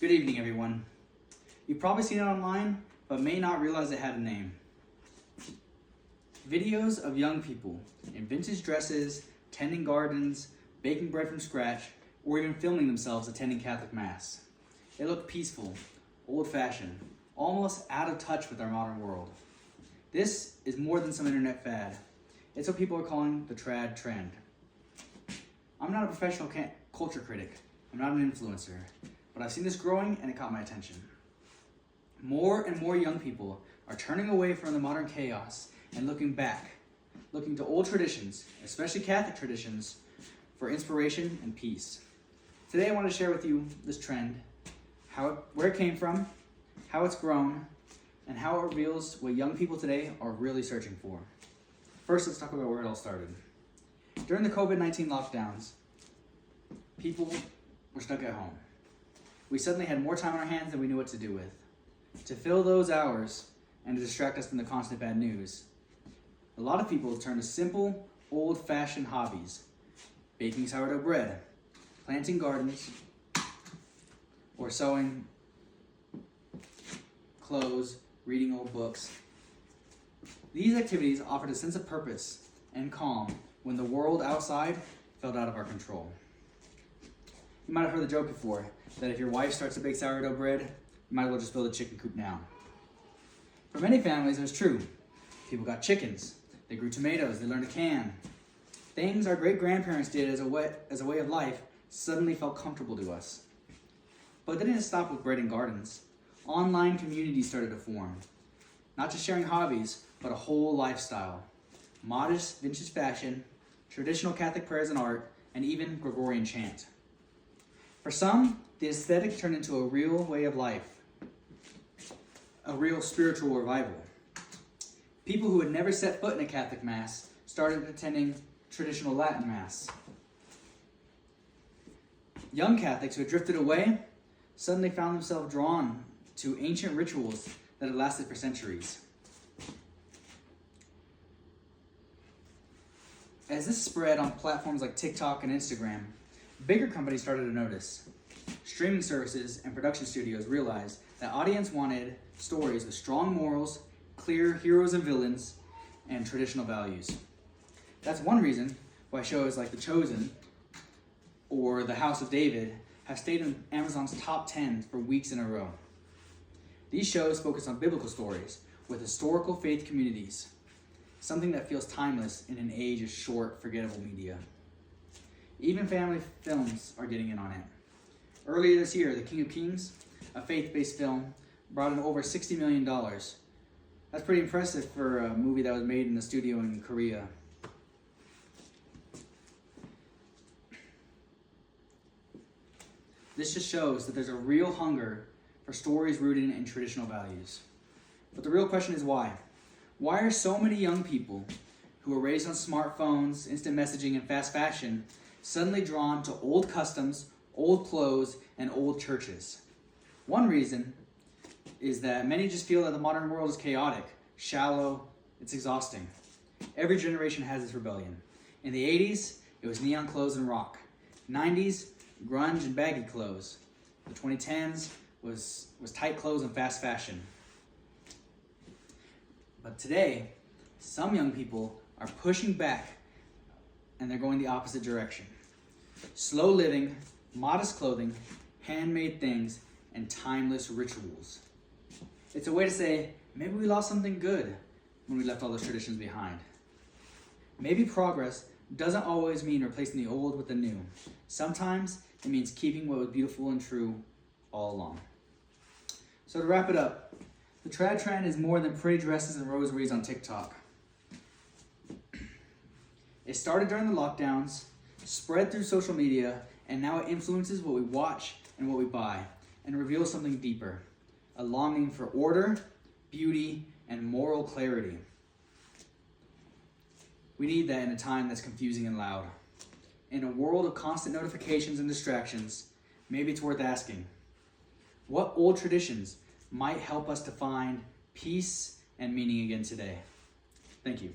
Good evening, everyone. You've probably seen it online, but may not realize it had a name. Videos of young people in vintage dresses, tending gardens, baking bread from scratch, or even filming themselves attending Catholic Mass. They look peaceful, old-fashioned, almost out of touch with our modern world. This is more than some internet fad. It's what people are calling the trad trend. I'm not a professional culture critic. I'm not an influencer, but I've seen this growing and it caught my attention. More and more young people are turning away from the modern chaos and looking back, looking to old traditions, especially Catholic traditions, for inspiration and peace. Today I want to share with you this trend, where it came from, how it's grown, and how it reveals what young people today are really searching for. First, let's talk about where it all started. During the COVID-19 lockdowns, people were stuck at home. We suddenly had more time on our hands than we knew what to do with. To fill those hours and to distract us from the constant bad news, a lot of people turned to simple, old-fashioned hobbies: baking sourdough bread, planting gardens, or sewing clothes, reading old books. These activities offered a sense of purpose and calm when the world outside felt out of our control. You might have heard the joke before that if your wife starts to bake sourdough bread, you might as well just build a chicken coop now. For many families, it was true. People got chickens, they grew tomatoes, they learned to can. Things our great-grandparents did as a way of life suddenly felt comfortable to us. But they didn't stop with bread and gardens. Online communities started to form. Not just sharing hobbies, but a whole lifestyle. Modest vintage fashion, traditional Catholic prayers and art, and even Gregorian chant. For some, the aesthetic turned into a real way of life, a real spiritual revival. People who had never set foot in a Catholic Mass started attending traditional Latin Mass. Young Catholics who had drifted away suddenly found themselves drawn to ancient rituals that had lasted for centuries. As this spread on platforms like TikTok and Instagram, bigger companies started to notice. Streaming services and production studios realized that audience wanted stories with strong morals, clear heroes and villains, and traditional values. That's one reason why shows like The Chosen or The House of David have stayed in Amazon's top 10 for weeks in a row. These shows focus on biblical stories with historical faith communities, something that feels timeless in an age of short, forgettable media. Even family films are getting in on it. Earlier this year, The King of Kings, a faith-based film, brought in over $60 million. That's pretty impressive for a movie that was made in the studio in Korea. This just shows that there's a real hunger for stories rooted in traditional values. But the real question is why? Why are so many young people who were raised on smartphones, instant messaging, and fast fashion suddenly drawn to old customs, old clothes, and old churches? One reason is that many just feel that the modern world is chaotic, shallow, it's exhausting. Every generation has its rebellion. In the 80s, it was neon clothes and rock. 90s, grunge and baggy clothes. The 2010s was tight clothes and fast fashion. But today, some young people are pushing back and they're going the opposite direction. Slow living, modest clothing, handmade things, and timeless rituals. It's a way to say, maybe we lost something good when we left all those traditions behind. Maybe progress doesn't always mean replacing the old with the new. Sometimes it means keeping what was beautiful and true all along. So to wrap it up, the trad trend is more than pretty dresses and rosaries on TikTok. It started during the lockdowns, spread through social media, and now it influences what we watch and what we buy, and reveals something deeper, a longing for order, beauty, and moral clarity. We need that in a time that's confusing and loud. In a world of constant notifications and distractions, maybe it's worth asking, what old traditions might help us to find peace and meaning again today? Thank you.